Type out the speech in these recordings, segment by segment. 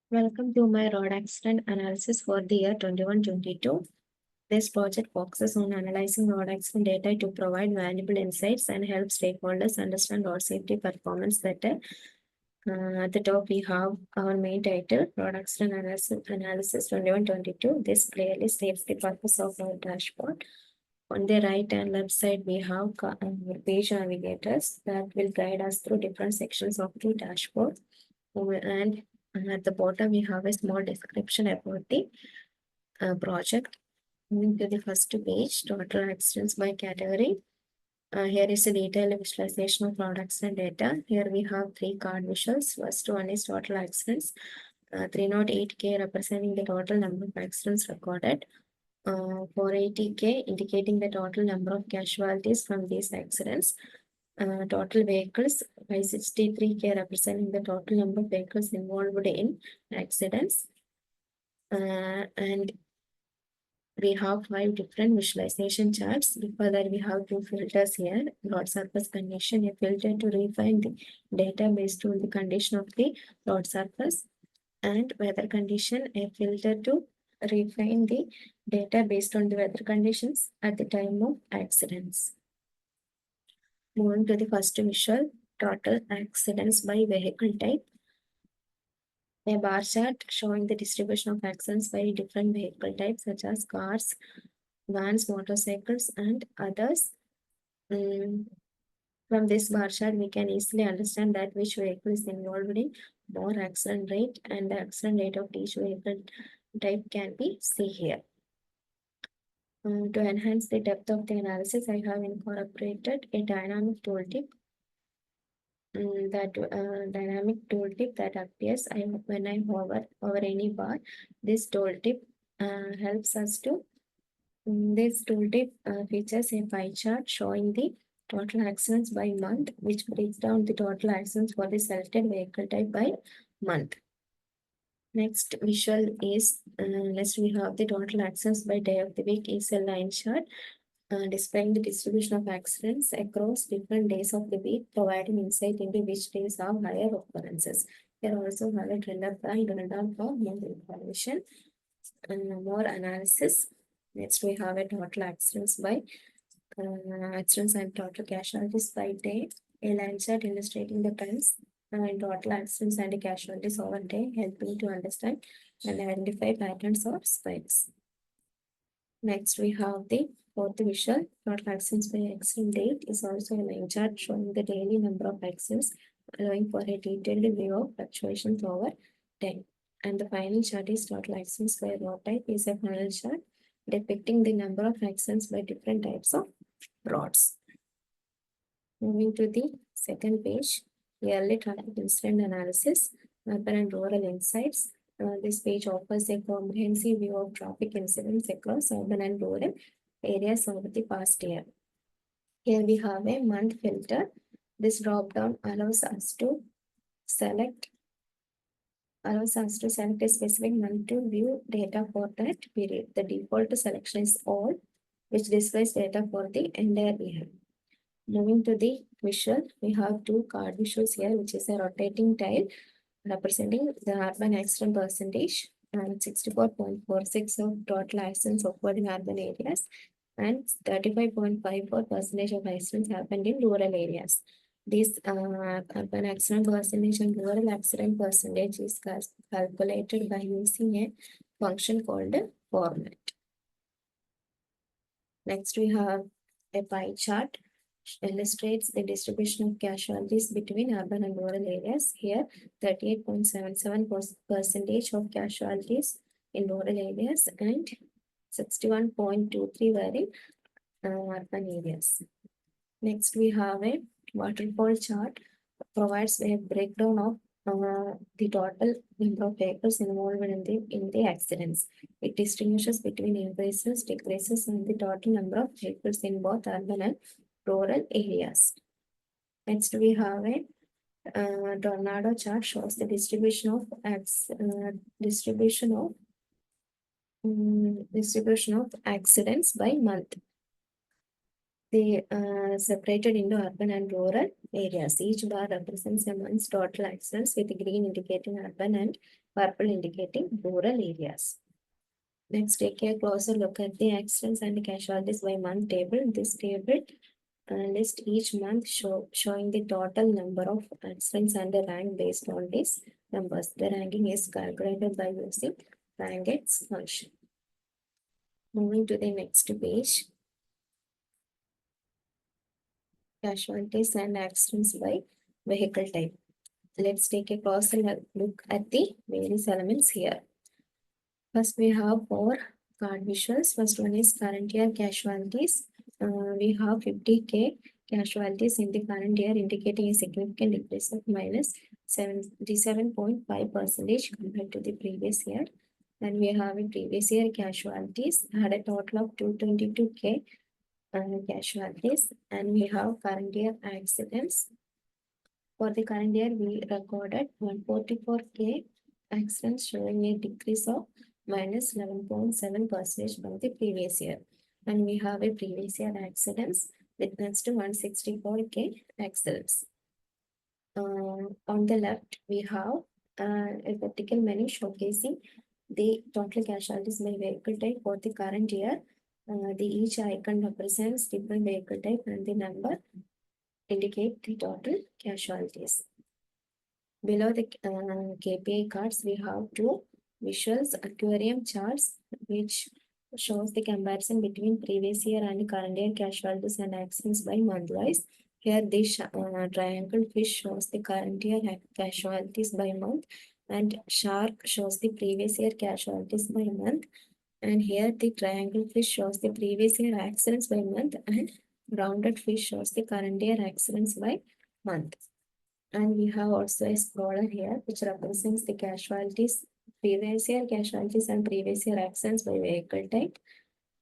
Welcome to my road accident analysis for the year 21-22. This project focuses on analyzing road accident data to provide valuable insights and help stakeholders understand road safety performance better. At the top, we have our main title, Road Accident Analysis 21-22. This clearly states the purpose of our dashboard. On the right and left side, we have page navigators that will guide us through different sections of the dashboard. And at the bottom, we have a small description about the project. Moving to the first page, total accidents by category. Here is a detailed visualization of road accident data. Here we have three card visuals. First one is total accidents. 308K representing the total number of accidents recorded. 480K indicating the total number of casualties from these accidents. Total vehicles, 563K representing the total number of vehicles involved in accidents. And we have 5 different visualization charts. Before that, we have 2 filters here. Road surface condition, a filter to refine the data based on the condition of the road surface. And weather condition, a filter to refine the data based on the weather conditions at the time of accidents. Moving to the first visual, total accidents by vehicle type. A bar chart showing the distribution of accidents by different vehicle types such as cars, vans, motorcycles, and others. From this bar chart, we can easily understand that which vehicle is involved in more accident rate, and the accident rate of each vehicle type can be seen here. To enhance the depth of the analysis, I have incorporated a dynamic tooltip. Dynamic tooltip that appears when I hover over any bar. This tooltip helps us to. This tooltip features a pie chart showing the total accidents by month, which breaks down the total accidents for the selected vehicle type by month. Next visual is, next we have the total accidents by day of the week is a line chart displaying the distribution of accidents across different days of the week, providing insight into which days have higher occurrences. Here also have a trend and drill down for more information and more analysis. Next, we have a total accidents by accidents and total casualties by day. A line chart illustrating the trends in total accidents and casualties over day, helping to understand and identify patterns or spikes. Next, we have the fourth visual. Total accidents by accident date is also a line chart showing the daily number of accidents, allowing for a detailed view of fluctuations over time. And the final chart is total accidents by road type is a final chart depicting the number of accidents by different types of roads. Moving to the second page, yearly traffic incident analysis, urban and rural insights. This page offers a comprehensive view of traffic incidents across urban and rural areas over the past year. Here we have a month filter. This drop-down allows us to select a specific month to view data for that period. The default selection is all, which displays data for the entire year. Moving to the visual, we have 2 card visuals here, which is a rotating tile representing the urban accident percentage and 64.46 of total accidents occurred in urban areas and 35.54% of accidents happened in rural areas. This urban accident percentage and rural accident percentage is calculated by using a function called format. Next, we have a pie chart illustrates the distribution of casualties between urban and rural areas. Here, 38.77% of casualties in rural areas and 61.23 were in urban areas. Next, we have a waterfall chart provides a breakdown of the total number of vehicles involved in the accidents. It distinguishes between increases, decreases, and the total number of vehicles in both urban and rural areas. Next, we have a tornado chart shows the distribution of accidents by month. They are separated into urban and rural areas. Each bar represents a month's total accidents, with green indicating urban and purple indicating rural areas. Let's take a closer look at the accidents and casualties by month table. This table list each month showing the total number of accidents and the rank based on these numbers. The ranking is calculated by using rankings function. Moving to the next page. Casualties and accidents by vehicle type. Let's take a closer look at the various elements here. First, we have four card visuals. First one is current year casualties. We have 50K casualties in the current year, indicating a significant decrease of minus 77.5% compared to the previous year. Then we have a previous year casualties had a total of 222K casualties, and we have current year accidents. For the current year, we recorded 144K accidents, showing a decrease of minus 11.7% from the previous year. And we have a previous year accidents witnessed to 164K accidents. On the left, we have a vertical menu showcasing the total casualties by vehicle type for the current year. Each icon represents different vehicle type, and the number indicate the total casualties. Below the KPI cards, we have two visuals aquarium charts, which shows the comparison between previous year and current year casualties and accidents by month wise. Here, this triangle fish shows the current year casualties by month, and shark shows the previous year casualties by month. And here, the triangle fish shows the previous year accidents by month, and rounded fish shows the current year accidents by month. And we have also a scroller here, which represents the casualties, previous year casualties and previous year accidents by vehicle type.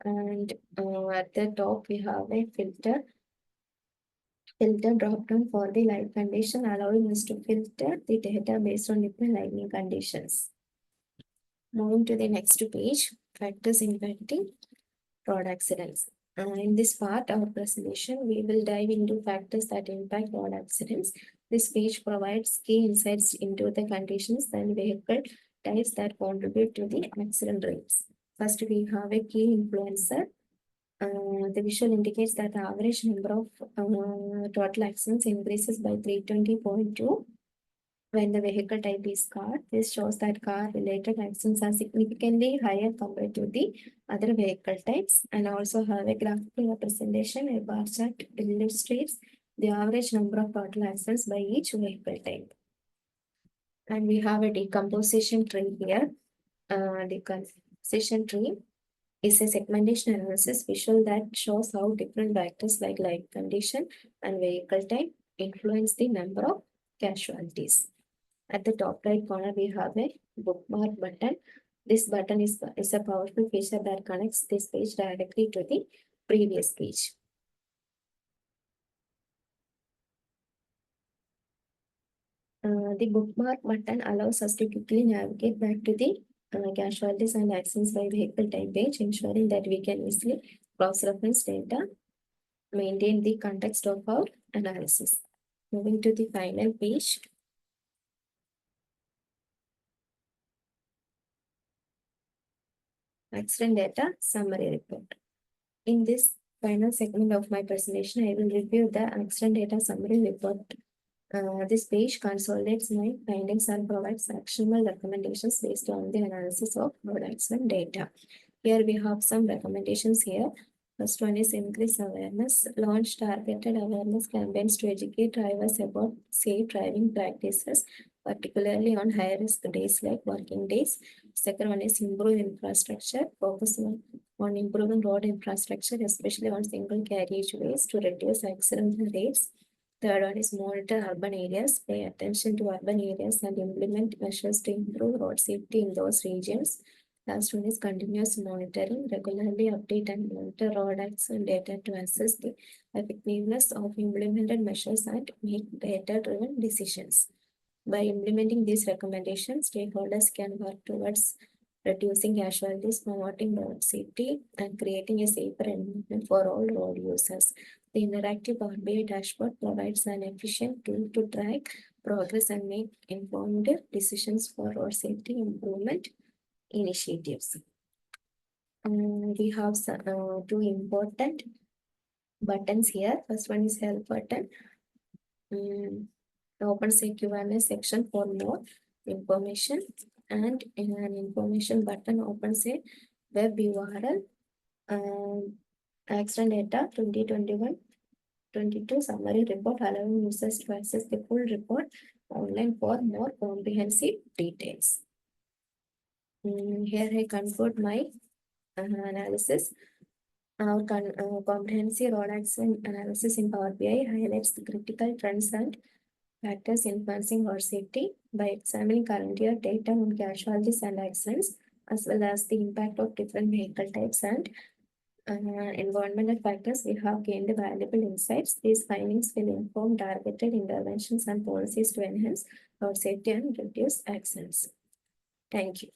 And at the top, we have a filter drop down for the light condition, allowing us to filter the data based on different lighting conditions. Moving to the next page, factors impacting road accidents. In this part of our presentation, we will dive into factors that impact road accidents. This page provides key insights into the conditions and vehicle types that contribute to the accident rates. First, we have a key influencer. The visual indicates that the average number of total accidents increases by 320.2 when the vehicle type is car. This shows that car-related accidents are significantly higher compared to the other vehicle types, and also have a graphical representation. A bar chart illustrates the average number of total accidents by each vehicle type. And we have a decomposition tree here. Decomposition tree is a segmentation analysis visual that shows how different factors like light condition and vehicle type influence the number of casualties. At the top right corner, we have a bookmark button. This button is a powerful feature that connects this page directly to the previous page. The bookmark button allows us to quickly navigate back to the casualties and accidents by vehicle type page, ensuring that we can easily cross-reference data, maintain the context of our analysis. Moving to the final page. Accident data summary report. In this final segment of my presentation, I will review the accident data summary report. This page consolidates my findings and provides actionable recommendations based on the analysis of road accident data. Here we have some recommendations here. First one is increase awareness. Launch targeted awareness campaigns to educate drivers about safe driving practices, particularly on high-risk days like working days. Second one is improve infrastructure. Focus on improving road infrastructure, especially on single carriageways to reduce accident rates. Third one is monitor urban areas. Pay attention to urban areas and implement measures to improve road safety in those regions. Last one is continuous monitoring. Regularly update and monitor road accident data to assess the effectiveness of implemented measures and make data-driven decisions. By implementing these recommendations, stakeholders can work towards reducing casualties, promoting road safety, and creating a safer environment for all road users. The interactive Power BI dashboard provides an efficient tool to track progress and make informed decisions for road safety improvement initiatives. We have two important buttons here. First one is help button. Opens a Q&A section for more information, and in an information button opens a web URL. Accident data 2021-22 summary report, allowing users to access the full report online for more comprehensive details. Here I conclude my analysis. Our comprehensive road accident analysis in Power BI highlights the critical trends and factors influencing road safety by examining current year data on casualties and accidents, as well as the impact of different vehicle types and environmental factors. We have gained valuable insights. These findings will inform targeted interventions and policies to enhance road safety and reduce accidents. Thank you.